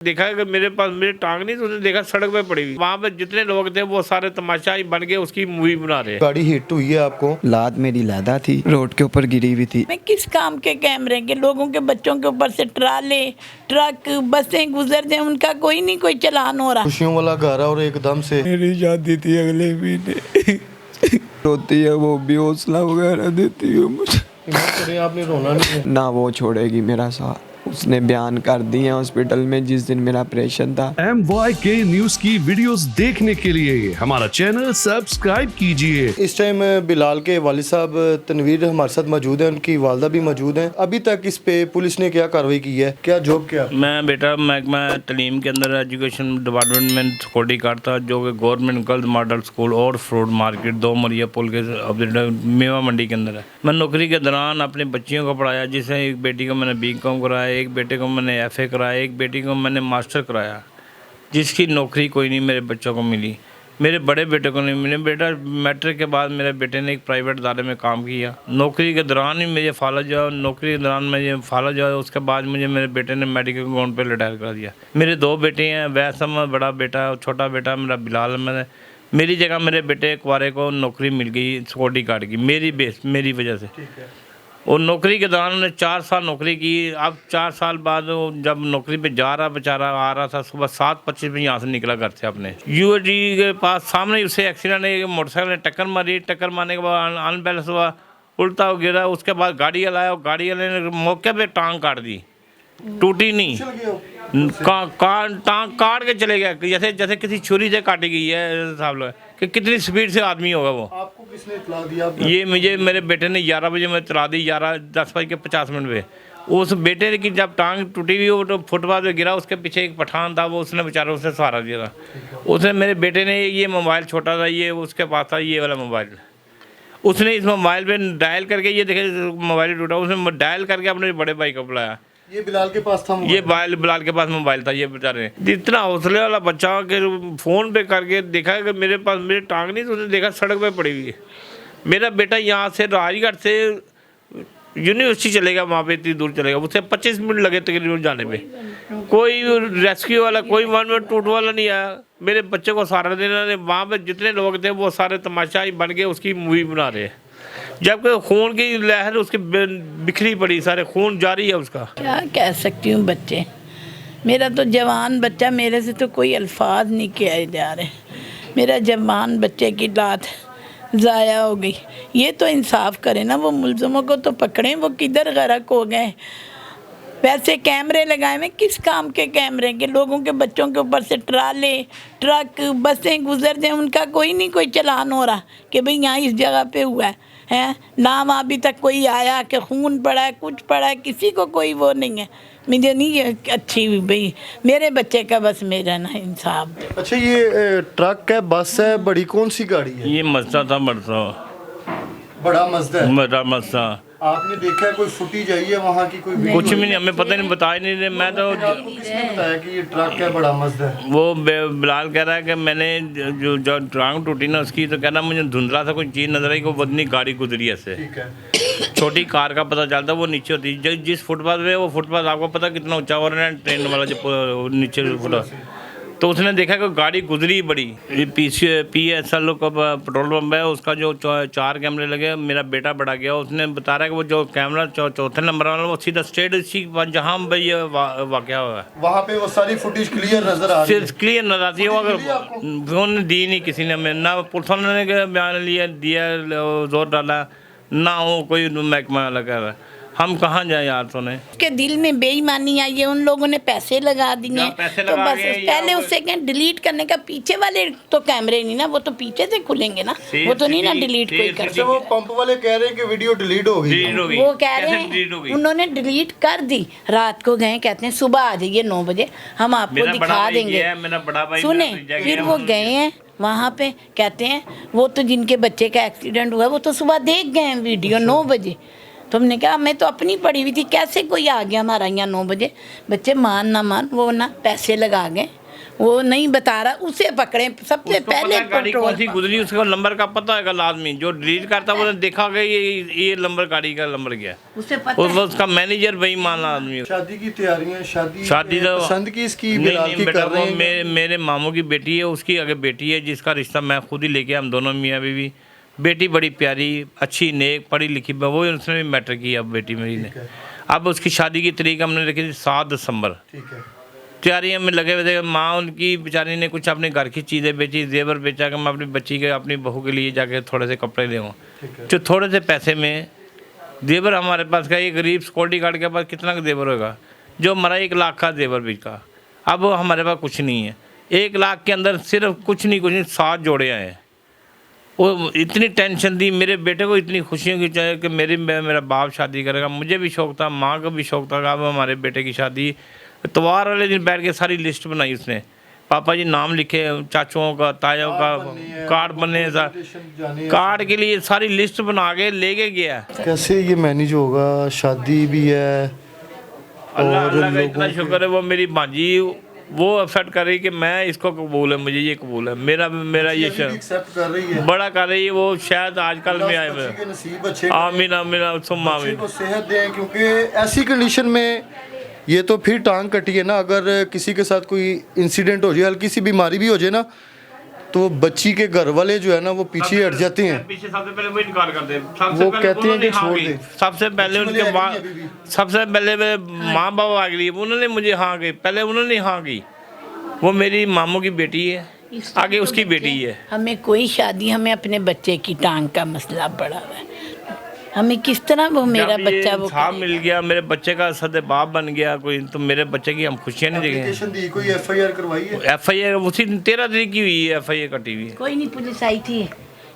देखा कि मेरे पास मेरी टांग नहीं, तो उसने देखा सड़क पे पड़ी हुई। वहाँ पे जितने लोग थे वो सारे तमाशा ही बन के उसकी मूवी बना रहे हैं। गाड़ी हिट हुई है आपको? लाद मेरी लादा थी, रोड के ऊपर गिरी हुई थी। मैं किस काम के कैमरे के लोगों के बच्चों के ऊपर से ट्राले ट्रक बसें गुजर जाए, उनका कोई नहीं कोई चलान हो रहा। खुशियों वाला घर है और एकदम से मेरी शादी थी अगले महीने। रोती है वो भी, हौसला वगैरह देती है मुझे। आपने रोना नहीं है? ना वो छोड़ेगी मेरा साथ। उसने बयान कर दिए हॉस्पिटल में जिस दिन मेरा ऑपरेशन था। MYK न्यूज की वीडियोस देखने के लिए हमारा चैनल सब्सक्राइब कीजिए। इस टाइम बिलाल के वालिद साहब तनवीर हमारे साथ मौजूद है, उनकी वालदा भी मौजूद हैं। अभी तक इस पे पुलिस ने क्या कार्रवाई की है, क्या जॉब किया? मैं बेटा महकमा तलीम के अंदर एजुकेशन डिपार्टमेंट में सिक्योरिटी गार्ड था, जो कि गवर्नमेंट गर्ल्स मॉडल स्कूल और फ्रूट मार्केट 2 मरिया पुल के अपोजिट मेवा मंडी के अंदर है। मैं नौकरी के दौरान अपने बच्चियों को पढ़ाया, जिससे एक बेटी को मैंने BCom कराया, एक बेटे को मैंने FA कराया, एक बेटी को मैंने मास्टर कराया, जिसकी नौकरी कोई नहीं मेरे बच्चों को मिली, मेरे बड़े बेटे को नहीं मिले। बेटा मैट्रिक के बाद मेरे बेटे ने एक प्राइवेट इदारे में काम किया। नौकरी के दौरान ही मुझे फालज हुआ, नौकरी के दौरान मुझे फालज हुआ। उसके बाद मुझे मेरे बेटे ने मेडिकल ग्राउंड पे रिटायर कर दिया। मेरे 2 बेटे हैं, वैसम बड़ा बेटा और छोटा बेटा मेरा बिलाल। मेरी जगह मेरे बेटे कुआरे को नौकरी मिल गई सिक्योरिटी गार्ड की, मेरी वजह से। और नौकरी के दौरान उन्होंने 4 साल नौकरी की। अब 4 साल बाद जब नौकरी पे जा रहा बेचारा, आ रहा था सुबह 7:25 में यहाँ से निकला घर से अपने UAG के पास। सामने ही उससे एक्सीडेंट है, मोटरसाइकिल ने टक्कर मारी। टक्कर मारने के बाद अनबैलेंस हुआ, उल्टा हो गिरा। उसके बाद गाड़ी वाला आया और गाड़ी वाले ने मौके पर टांग काट दी, टूटी नहीं, टांग काट के चले गया, जैसे किसी छुरी से काटी गई है। साहब लोग कि कितनी स्पीड से आदमी होगा वो। आपको किसने इत्तला दिया? ये मुझे मेरे बेटे ने 11 बजे मैं चला दी, 10:50 पे। उस बेटे की जब टांग टूटी हुई वो तो फुटपाथ पे गिरा, उसके पीछे एक पठान था, वो उसने बेचारा उसने सहारा दिया था। उसने मेरे बेटे ने ये मोबाइल छोटा था, ये उसके पास था ये वाला मोबाइल, उसने इस मोबाइल पे डायल करके, ये देखे मोबाइल टूटा, उसने डायल करके अपने बड़े भाई को बुलाया। ये बिलाल के पास था मोबाइल? ये बिलाल के पास मोबाइल था। ये बेचारे इतना हौसले वाला बच्चा कि फ़ोन पे करके देखा कि मेरे पास मेरी टांग नहीं, तो उसने देखा सड़क पे पड़ी हुई है। मेरा बेटा यहाँ से राजगढ़ से यूनिवर्सिटी चलेगा, वहाँ पे इतनी दूर चलेगा, उससे 25 मिनट लगे तकरीबन जाने में। कोई रेस्क्यू वाला, कोई 1 मिनट टूट वाला नहीं आया मेरे बच्चे को सहारा देने। वहाँ पे जितने लोग थे वो सारे तमाशा ही बन के उसकी मूवी बना रहे हैं, जबकि खून की लहर उसके बिखरी पड़ी, सारे खून जारी है उसका। क्या कह सकती हूँ, बच्चे मेरा तो जवान बच्चा, मेरे से तो कोई अल्फाज नहीं किए जा रहे। मेरा जवान बच्चे की लात ज़ाया हो गई। ये तो इंसाफ करें ना, वो मुलज़मों को तो पकड़ें, वो किधर गरक हो गए। वैसे कैमरे लगाए हुए किस काम के कैमरे के लोगों के बच्चों के ऊपर से ट्राले ट्रक बसें गुजर जाए, उनका कोई नहीं कोई चलान हो रहा कि भाई यहाँ इस जगह पे हुआ है। नाम अभी तक कोई आया कि खून पड़ा है, कुछ पड़ा है, किसी को कोई वो नहीं है। मुझे नहीं अच्छी भाई, मेरे बच्चे का बस मेरा ना इंसाफ। अच्छा, ये ट्रक है, बस है, बड़ी कौन सी गाड़ी है? ये मस्ता था, बड़ा मजदा है। बड़ा मस्ता। आपने देखा है कोई फुटेज आई है वहाँ की? कोई कुछ भी नहीं, हमें पता नहीं, बताया नहीं रहे। मैं तो आपको किसने बताया कि ये ट्रक है, बड़ा मजदा है? वो बिलाल कह रहा है कि मैंने जो टांग टूटी ना उसकी, तो कह रहा मुझे धुंधला सा कोई चीज़ नजर आई, को बदनी गाड़ी गुजरी ऐसे। ठीक है। छोटी कार का पता चलता, वो नीचे होती जिस फुटपाथ पे, वो फुटपाथ आपको पता कितना ऊंचा हो रहा है, ट्रेन वाला जो नीचे फुटपाथ, तो उसने देखा कि गाड़ी गुजरी बड़ी। PSL का पेट्रोल पंप है, उसका जो 4 कैमरे लगे। मेरा बेटा बड़ा गया, उसने बता रहा है कि वो जो कैमरा 4थे नंबर वाला, वो सीधा स्ट्रेट इसी जहाँ भाई ये वाक़या हुआ है, वहाँ पे वो सारी फुटेज क्लियर नजर आ रही है। क्लियर नजर आती है। वो अगर फोन दी नहीं किसी ने, ना पुलिस वालों ने बयान दिया जोर डाला, ना हो कोई महकमा वाला कह रहा है। हम कहाँ जाए यार? सुने उसके दिल में बेईमानी आई है, उन लोगों ने पैसे लगा दिए, तो बस पहले उससे क्या डिलीट करने का। पीछे वाले तो कैमरे नहीं ना, वो तो पीछे से खुलेंगे ना, वो तो नहीं ना डिलीट कोई कर। वो पंप वाले कह रहे हैं कि वीडियो डिलीट हो गई। वो कह रहे हैं उन्होंने डिलीट कर दी, रात को गए, कहते हैं सुबह आ जाइए 9 बजे, हम आपको दिखा देंगे। सुने, फिर वो गए हैं वहाँ पे, कहते हैं वो तो जिनके बच्चे का एक्सीडेंट हुआ वो तो सुबह देख गए हैं वीडियो 9 बजे। तो हमने कहा मैं तो अपनी पड़ी हुई थी, कैसे कोई आ गया हमारा यहाँ 9 बजे। बच्चे मान ना मान वो ना पैसे लगा गए वो नहीं बता रहा, उसे पकड़े सबसे उसको पहले पता है गाड़ी कौन सी पेट्रोल गुजरी, उसका नंबर का पता है आदमी जो डिलीट करता है, वो देखा गया ये नंबर गाड़ी का नंबर क्या है, उसे पता है। उसका मैनेजर बेईमान आदमी है। शादी की तैयारियां, शादी तो पसंद की इसकी नहीं बिलाल नहीं की बेटा, कर रहे वो हैं। मेरे मामू की बेटी है, उसकी आगे बेटी है जिसका रिश्ता मैं खुद ही लेके, हम दोनों मियाँ बीवी। बेटी बड़ी प्यारी, अच्छी, नेक, पढ़ी लिखी, वो उसने भी मैटर किया बेटी मेरी ने। अब उसकी शादी की तारीख हमने रखी थी 7 दिसंबर। ठीक है। तैयारियों में लगे हुए थे। माँ उनकी बेचारी ने कुछ अपने घर की चीज़ें बेची, जेवर बेचा कि मैं अपनी बच्ची के, अपनी बहू के लिए जाके थोड़े से कपड़े ले आऊँ। जो थोड़े से पैसे में जेवर हमारे पास का, एक गरीब सिक्योरिटी गार्ड के पास कितना का जेवर होगा, जो हमारा 1 लाख का जेवर बिका। अब हमारे पास कुछ नहीं है। 1 लाख के अंदर सिर्फ कुछ नहीं 7 जोड़े आए। वो इतनी टेंशन दी मेरे बेटे को, इतनी खुशियों की चाहे कि मेरा बाप शादी करेगा। मुझे भी शौक़ था, माँ को भी शौक़ था कि अब हमारे बेटे की शादी। इतवार वाले दिन बैठ के सारी लिस्ट बनाई उसने, पापा जी नाम लिखे, चाचुओं का, तायों का, कार्ड बने, कार्ड के लिए सारी लिस्ट बना के लेके गया। कैसे ये मैनेज होगा? शादी भी है अल्लाह का इतना शुक्र है, वो मेरी भांजी वो एक्सेप्ट कर रही कि मैं इसको कबूल है, मुझे ये कबूल है, मेरा ये एक्सेप्ट कर रही है, बड़ा कर रही है। वो शायद आजकल में आए हुए। नसीब अच्छे आमीन आमीन सुम्मा आमीन। को सेहत दें, क्योंकि ऐसी कंडीशन में ये तो फिर टांग कटी है ना। अगर किसी के साथ कोई इंसिडेंट हो जाए, हल्की सी बीमारी भी हो जाए ना, तो बच्ची के घर वाले जो है ना वो पीछे हट जाते हैं। पीछे सबसे पहले वो इनकार करते हैं, वो कहते हैं कि छोड़ दे। सबसे पहले उनके बाद, सबसे पहले माँ बाप आ गई, उन्होंने मुझे हाँ की, पहले उन्होंने हाँ की। वो मेरी मामू की बेटी है, आगे उसकी बेटी है। हमें कोई शादी, हमें अपने बच्चे की टांग का मसला पड़ा हुआ है। हमें किस तरह वो मेरा बच्चा वो इंसाफ मिल गया, मेरे बच्चे का सदे बाप बन गया कोई, तो मेरे बच्चे की हम खुशियाँ नहीं देखेंगे। एप्लीकेशन दी, कोई एफआईआर करवाई है? एफआईआर उसी 13 तारीख की हुई है, एफआईआर कटी हुई है। कोई नहीं, पुलिस आई थी।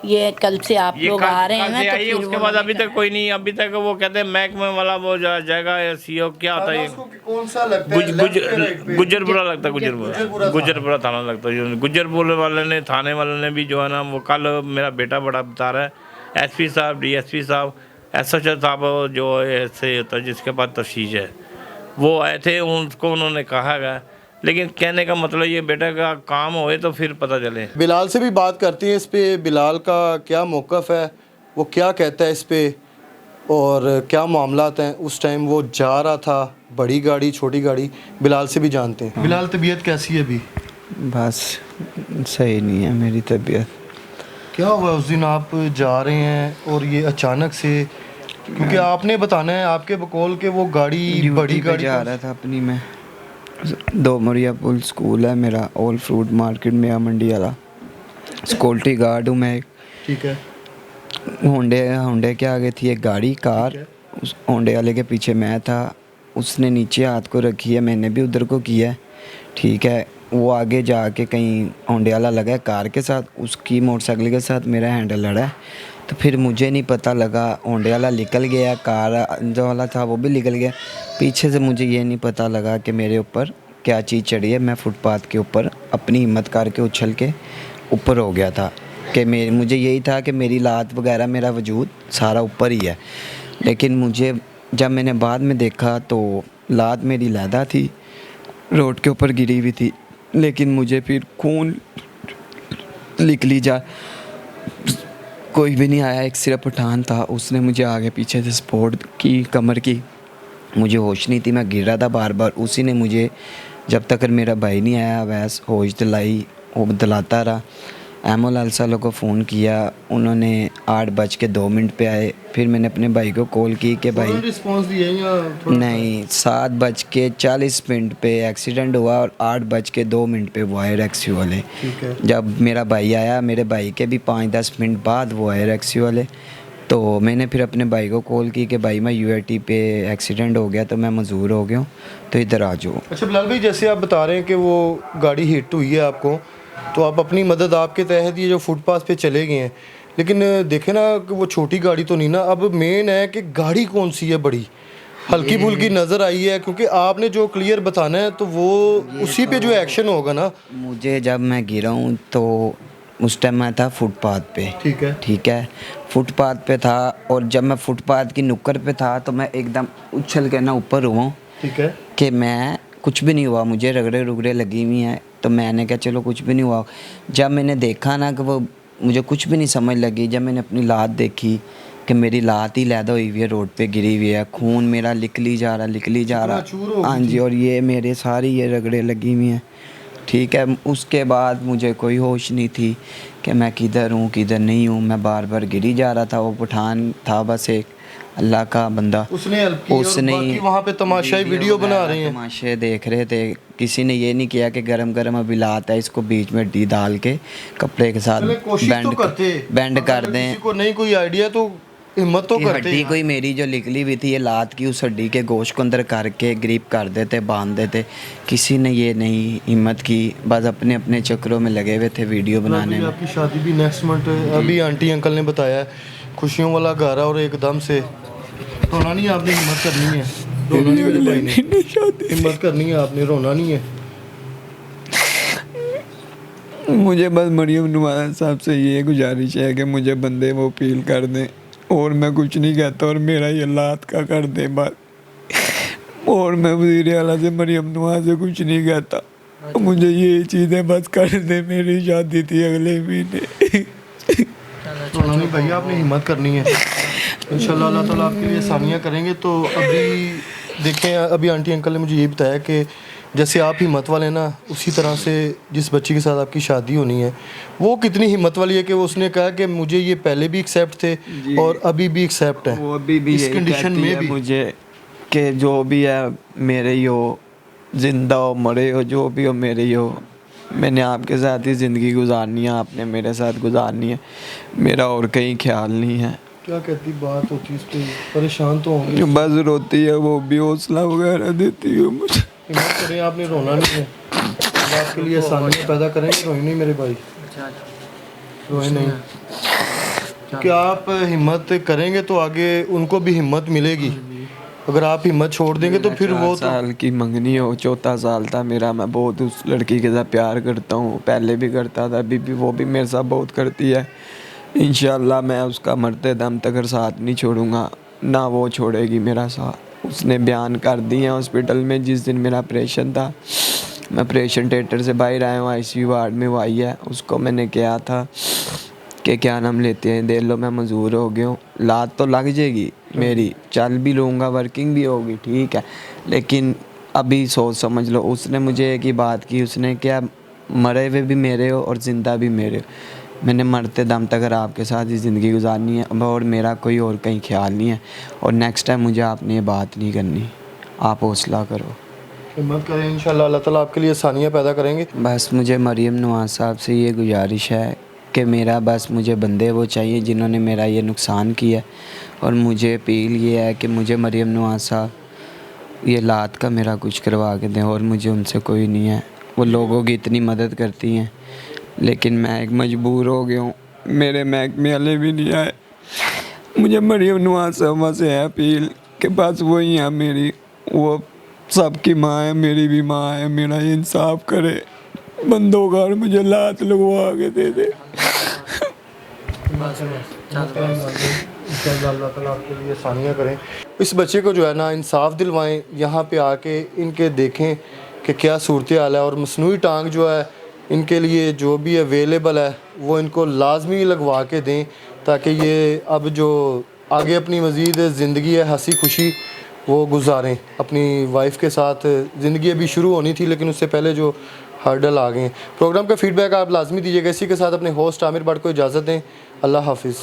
ये कल से आप ये लोग आ रहे हैं ना, तो फिर उसके बाद अभी तक कोई नहीं, अभी तक वो कहते हैं महकमे वाला वो जाएगा, सीओ क्या आता है, कौन सा लगता है? गुजरपुरा लगता है, गुजरपुरा थाना लगता है। गुजरपुर वाले ने, थाने वाले ने भी जो है ना, वो कल मेरा बेटा बड़ा बता रहा है, एसपी साहब, डीएसपी साहब, एसएचओ साहब जो ऐसे होता है जिसके पास तफ्तीश है, वो आए थे, उनको उन्होंने कहा गया। लेकिन कहने का मतलब ये बेटा का काम होए तो फिर पता चले। बिलाल से भी बात करती है इस पे, बिलाल का क्या मौक़िफ़ है, वो क्या कहता है इस पे और क्या मामलात हैं। उस टाइम वो जा रहा था, बड़ी गाड़ी छोटी गाड़ी, बिलाल से भी जानते हैं। बिलाल तबीयत कैसी है अभी? बस सही नहीं है मेरी तबीयत। क्या हुआ उस दिन आप जा रहे हैं और ये अचानक से, क्योंकि आपने बताना है आपके बकौल के वो गाड़ी बड़ी गाड़ी जा रहा था अपनी में, 2 मरिया पुल स्कूल है मेरा, ऑल फ्रूट मार्केट में मंडी वाला, सिक्योरिटी गार्ड हूँ मैं। ठीक है। होंडे के आगे थी एक गाड़ी कार, उस होंडे वाले के पीछे मैं था, उसने नीचे हाथ को रखी है, मैंने भी उधर को किया है। ठीक है, वो आगे जाके कहीं होंडे वाला लगा है कार के साथ, उसकी मोटरसाइकिल के साथ मेरा हैंडल लड़ा है। तो फिर मुझे नहीं पता लगा, होंडे वाला निकल गया, कार जो वाला था वो भी निकल गया। पीछे से मुझे ये नहीं पता लगा कि मेरे ऊपर क्या चीज़ चढ़ी है। मैं फुटपाथ के ऊपर अपनी हिम्मत करके उछल के ऊपर हो गया था कि मुझे यही था कि मेरी लात वगैरह, मेरा वजूद सारा ऊपर ही है। लेकिन मुझे जब मैंने बाद में देखा तो लात मेरी लैदा थी, रोड के ऊपर गिरी हुई थी, लेकिन मुझे फिर खून निकली जा, कोई भी नहीं आया, एक सिर्फ पठान था, उसने मुझे आगे पीछे से सपोर्ट की कमर की। मुझे होश नहीं थी, मैं गिर रहा था बार बार। उसी ने मुझे, जब तक मेरा भाई नहीं आया, वैस होश दिलाई, वो दिलाता रहा। एम्बुलेंस वालों को फ़ोन किया, उन्होंने 8:02 पे आए। फिर मैंने अपने भाई को कॉल की कि भाई रिस्पांस दिया या नहीं, 7:40 पे एक्सीडेंट हुआ और 8:02 पे वो आए रेस्क्यू वाले। ठीक है। जब मेरा भाई आया, मेरे भाई के भी 5-10 मिनट बाद वो आए रेस्क्यू वाले। तो मैंने फिर अपने भाई को कॉल की कि भाई मैं यूएटी पे एक्सीडेंट हो गया, तो मैं मजबूर हो गया हूँ, तो इधर आ जाओ। अच्छा बिलाल भाई, जैसे आप बता रहे हैं कि वो गाड़ी हिट हुई है आपको, तो आप अपनी मदद आपके तहत ये जो फुटपाथ पे चले गए हैं, लेकिन देखे ना कि वो छोटी गाड़ी तो नहीं ना। अब मेन है कि गाड़ी कौन सी है बड़ी, हल्की फुल्की नज़र आई है, क्योंकि आपने जो क्लियर बताना है तो वो उसी पे जो एक्शन होगा ना। मुझे जब मैं गिरा हूँ तो उस टाइम मैं था फुटपाथ पे। ठीक है, फुटपाथ पे था, और जब मैं फुटपाथ की नुक्कड़ पे था तो मैं एकदम उछल के ना ऊपर हुआ हूँ। ठीक है। कि मैं कुछ भी नहीं हुआ, मुझे रगड़े रुगड़े लगी हुई हैं, तो मैंने कहा चलो कुछ भी नहीं हुआ। जब मैंने देखा ना कि वो मुझे कुछ भी नहीं समझ लगी, जब मैंने अपनी लात देखी कि मेरी लात ही लैदा हुई हुई है, रोड पे गिरी हुई है, खून मेरा निकली जा रहा। हाँ जी, और ये मेरे सारी ये रगड़े लगी हुई हैं, ठीक है। उसके बाद मुझे कोई होश नहीं थी कि मैं किधर हूँ किधर नहीं हूँ। मैं बार बार गिरी जा रहा था। वो पठान था बस एक अल्लाह का बंदा, उसने हेल्प की और बाकी वहाँ पे तमाशाई वीडियो बना रहे हैं, तमाशे देख रहे थे। किसी ने ये नहीं किया कि गरम गरम अभी लात है, इसको बीच में डी डाल के कपड़े के साथ बैंड कर दें। किसी को नहीं कोई आइडिया तो हिम्मत तो करते। हड्डी कोई मेरी जो निकली हुई थी ये लात की, उस हड्डी के गोश्त को अंदर करके ग्रिप कर देते, बांध देते। किसी ने ये नहीं हिम्मत की, बस अपने अपने चक्रों में लगे हुए थे वीडियो बनाने में। आपकी शादी भी नेक्स्ट मंथ है, अभी आंटी अंकल ने बताया, खुशियों वाला घर है और एकदम से रोना नहीं है, आपने हिम्मत करनी है, रोना नहीं है भाई ने, हिम्मत करनी है आपने, रोना नहीं है। मुझे बस मरियम नवाज साहब से ये गुजारिश है कि मुझे बंदे वो अपील कर दें, और मैं कुछ नहीं कहता, और मेरा ये लात का कर दें बात। और मैं वज़ीर आला से मरियम नवाज से कुछ नहीं कहता, मुझे ये चीज़ें बस कर दें। मेरी शादी थी अगले महीने। रोना नहीं भैया, आपने हिम्मत करनी है, इंशाल्लाह अल्लाह ताला आपके लिए आसानियाँ करेंगे। तो अभी देखें, अभी आंटी अंकल ने मुझे ये बताया कि जैसे आप हिम्मत वाले ना, उसी तरह से जिस बच्ची के साथ आपकी शादी होनी है वो कितनी हिम्मत वाली है कि वो उसने कहा कि मुझे ये पहले भी एक्सेप्ट थे और अभी भी एक्सेप्ट है। वो अभी भी इस कंडीशन में भी मुझे कि जो भी है मेरे ही हो, जिंदा हो मरे हो, जो भी हो मेरे ही हो। मैंने आपके साथ ही ज़िंदगी गुजारनी है, आपने मेरे साथ गुजारनी है, मेरा और कहीं ख्याल नहीं है। क्या कहती बात होती, इस पर परेशान तो होंगे, बस रोती है, वो भी हौसला वगैरह देती है मुझे। हिम्मत करें, आपने रोना नहीं है, अल्लाह आपके लिए आसानियाँ पैदा करेंगे। रोए नहीं मेरे भाई, रोए नहीं, कि आप हिम्मत करेंगे तो आगे उनको भी हिम्मत मिलेगी। अगर आप हिम्मत छोड़ देंगे तो फिर वो साल की मंगनी हो, चौथा साल था मेरा, मैं बहुत उस लड़की के साथ प्यार करता हूँ, पहले भी करता था, अभी भी वो भी मेरे साथ बहुत करती है। इंशाल्लाह मैं उसका मरते दम तक साथ नहीं छोड़ूंगा, ना वो छोड़ेगी मेरा साथ। उसने बयान कर दिए हॉस्पिटल में, जिस दिन मेरा ऑपरेशन था, मैं ऑपरेशन थिएटर से बाहर आया हूँ, आईसीयू वार्ड में वो आई है। उसको मैंने कहा था कि क्या नाम लेते हैं, देख लो मैं मंजूर हो गया हूँ, लात तो लग जाएगी मेरी, चल भी लूँगा, वर्किंग भी होगी, ठीक है, लेकिन अभी सोच समझ लो। उसने मुझे एक ही बात की, उसने क्या मरे हुए भी मेरे हो और ज़िंदा भी मेरे हो, मैंने मरते दम तक अगर आपके साथ ही ज़िंदगी गुजारनी है, और मेरा कोई और कहीं ख्याल नहीं है, और नेक्स्ट टाइम मुझे आपने ये बात नहीं करनी, आप हौसला करो, हिम्मत करें, इंशाल्लाह अल्लाह ताला आपके लिए आसानियाँ पैदा करेंगे। बस मुझे मरियम नवाज साहब से ये गुजारिश है कि मेरा बस मुझे बंदे वो चाहिए जिन्होंने मेरा ये नुकसान किया, और मुझे अपील ये है कि मुझे मरियम नवाज साहब ये लात का मेरा कुछ करवा के दें, और मुझे उनसे कोई नहीं है। वो लोगों की इतनी मदद करती हैं, लेकिन मैं एक मजबूर हो गया हूँ, मेरे महकमे वाले भी नहीं आए। मुझे मरियम नवाज साहब से है अपील कि बस वही है मेरी, वो सबकी माँ है, मेरी भी माँ है, मेरा इंसाफ करे, बंदों का और मुझे लात लगवा के दे दे। अल्लाह ताला आपके लिए आसानियाँ करें। इस बच्चे को जो है ना इंसाफ दिलवाएं, यहाँ पे आके इनके देखें कि क्या सूरत हाल है, और मसनूई टांग जो है इनके लिए जो भी अवेलेबल है वो इनको लाजमी लगवा के दें, ताकि ये अब जो आगे अपनी मज़ीद ज़िंदगी है हंसी खुशी वो गुजारें। अपनी वाइफ के साथ ज़िंदगी अभी शुरू होनी थी, लेकिन उससे पहले जो हर्डल आ गए। प्रोग्राम का फीडबैक आप लाजमी दीजिएगा। इसी के साथ अपने होस्ट आमिर भट्ट को इजाज़त दें। अल्लाह हाफिज़।